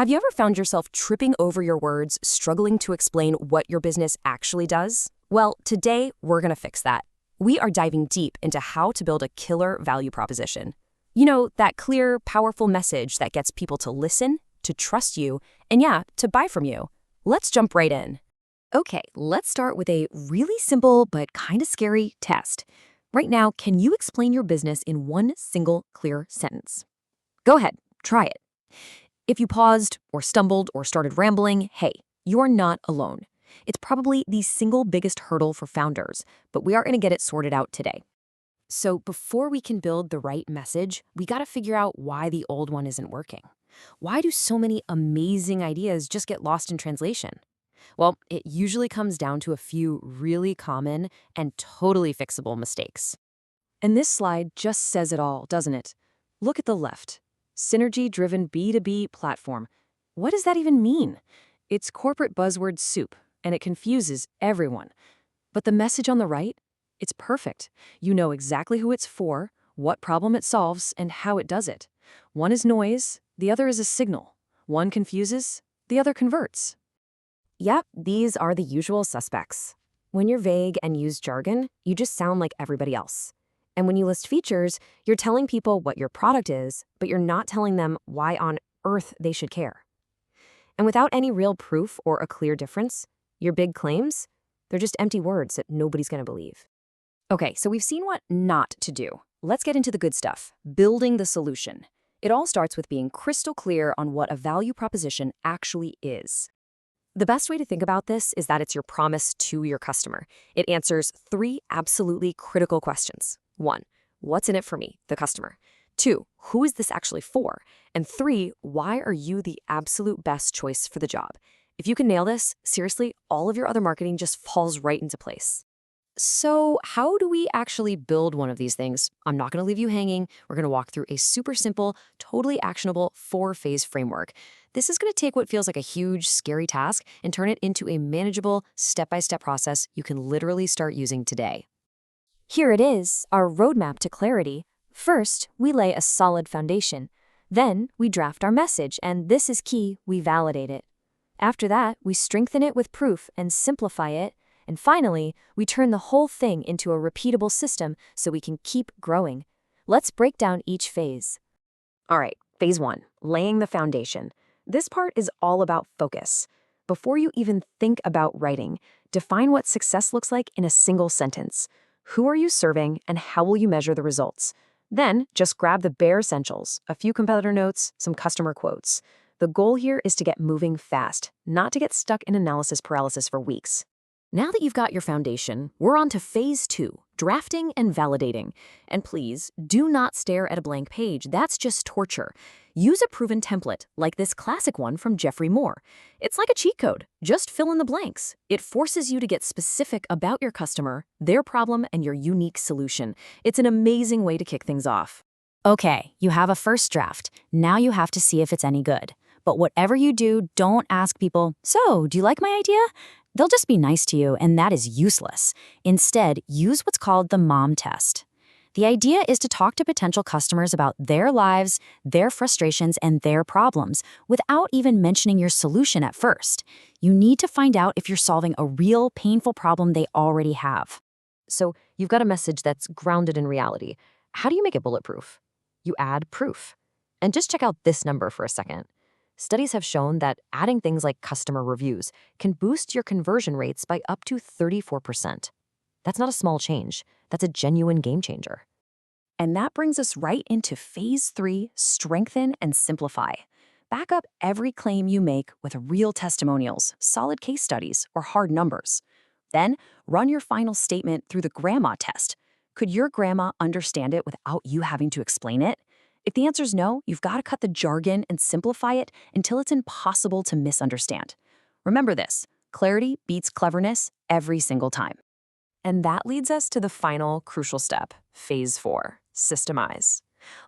Have you ever found yourself tripping over your words, struggling to explain what your business actually does? Well, today we're going to fix that. We are diving deep into how to build a killer value proposition. You know, that clear, powerful message that gets people to listen, to trust you, and yeah, to buy from you. Let's jump right in. Okay, let's start with a really simple but kind of scary test. Right now, can you explain your business in one single clear sentence? Go ahead, try it. If you paused or stumbled or started rambling, hey, you're not alone. It's probably the single biggest hurdle for founders, but we are going to get it sorted out today. So before we can build the right message, we got to figure out why the old one isn't working. Why do so many amazing ideas just get lost in translation? Well, it usually comes down to a few really common and totally fixable mistakes. And this slide just says it all, doesn't it? Look at the left. Synergy-driven B2B platform. What does that even mean? It's corporate buzzword soup, and it confuses everyone. But the message on the right? It's perfect. You know exactly who it's for, what problem it solves, and how it does it. One is noise, the other is a signal. One confuses, the other converts. Yep, these are the usual suspects. When you're vague and use jargon, you just sound like everybody else. And when you list features, you're telling people what your product is, but you're not telling them why on earth they should care. And without any real proof or a clear difference, your big claims, they're just empty words that nobody's going to believe. Okay, so we've seen what not to do. Let's get into the good stuff, building the solution. It all starts with being crystal clear on what a value proposition actually is. The best way to think about this is that it's your promise to your customer. It answers 3 absolutely critical questions. 1, what's in it for me, the customer? 2, who is this actually for? And 3, why are you the absolute best choice for the job? If you can nail this, seriously, all of your other marketing just falls right into place. So how do we actually build one of these things? I'm not going to leave you hanging. We're going to walk through a super simple, totally actionable 4-phase framework. This is going to take what feels like a huge, scary task and turn it into a manageable, step-by-step process you can literally start using today. Here it is, our roadmap to clarity. First, we lay a solid foundation. Then, we draft our message, and this is key, we validate it. After that, we strengthen it with proof and simplify it. And finally, we turn the whole thing into a repeatable system so we can keep growing. Let's break down each phase. All right, phase 1, laying the foundation. This part is all about focus. Before you even think about writing, define what success looks like in a single sentence. Who are you serving, and how will you measure the results? Then, just grab the bare essentials, a few competitor notes, some customer quotes. The goal here is to get moving fast, not to get stuck in analysis paralysis for weeks. Now that you've got your foundation, we're on to phase 2, drafting and validating. And please, do not stare at a blank page. That's just torture. Use a proven template, like this classic one from Jeffrey Moore. It's like a cheat code. Just fill in the blanks. It forces you to get specific about your customer, their problem, and your unique solution. It's an amazing way to kick things off. Okay, you have a first draft. Now you have to see if it's any good. But whatever you do, don't ask people, "So, do you like my idea?" They'll just be nice to you, and that is useless. Instead, use what's called the mom test. The idea is to talk to potential customers about their lives, their frustrations, and their problems without even mentioning your solution at first. You need to find out if you're solving a real, painful problem they already have. So you've got a message that's grounded in reality. How do you make it bulletproof? You add proof. And just check out this number for a second. Studies have shown that adding things like customer reviews can boost your conversion rates by up to 34%. That's not a small change. That's a genuine game changer. And that brings us right into phase 3, strengthen and simplify. Back up every claim you make with real testimonials, solid case studies, or hard numbers. Then run your final statement through the grandma test. Could your grandma understand it without you having to explain it? If the answer is no, you've got to cut the jargon and simplify it until it's impossible to misunderstand. Remember this, clarity beats cleverness every single time. And that leads us to the final crucial step, phase 4, systemize.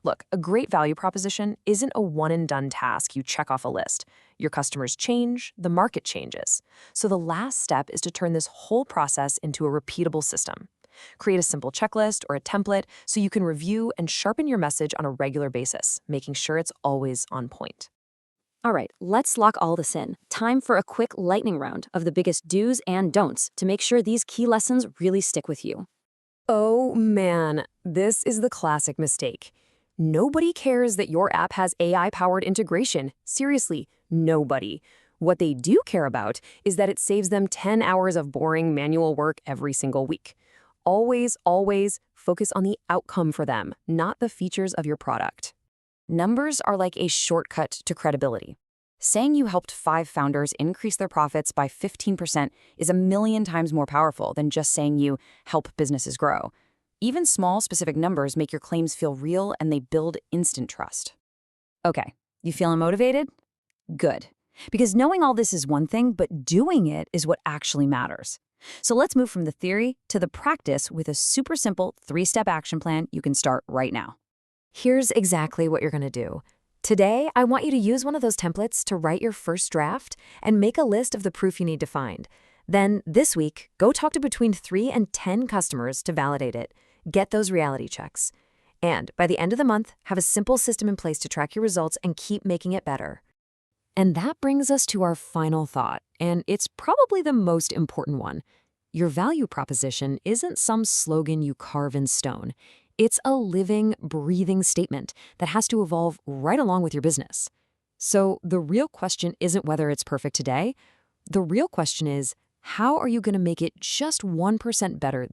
Look, a great value proposition isn't a one-and-done task you check off a list. Your customers change, the market changes. So the last step is to turn this whole process into a repeatable system. Create a simple checklist or a template so you can review and sharpen your message on a regular basis, making sure it's always on point. All right, let's lock all this in. Time for a quick lightning round of the biggest do's and don'ts to make sure these key lessons really stick with you. Oh man, this is the classic mistake. Nobody cares that your app has AI-powered integration. Seriously, nobody. What they do care about is that it saves them 10 hours of boring manual work every single week. Always focus on the outcome for them, not the features of your product. Numbers are like a shortcut to credibility. Saying you helped 5 founders increase their profits by 15% is a million times more powerful than just saying you help businesses grow. Even small, specific numbers make your claims feel real and they build instant trust. Okay, you feeling motivated? Good. Because knowing all this is one thing, but doing it is what actually matters. So let's move from the theory to the practice with a super simple 3-step action plan you can start right now. Here's exactly what you're going to do. Today, I want you to use one of those templates to write your first draft and make a list of the proof you need to find. Then, this week, go talk to between 3 and 10 customers to validate it. Get those reality checks. And by the end of the month, have a simple system in place to track your results and keep making it better. And that brings us to our final thought, and it's probably the most important one. Your value proposition isn't some slogan you carve in stone. It's a living, breathing statement that has to evolve right along with your business. So the real question isn't whether it's perfect today. The real question is, how are you going to make it just 1% better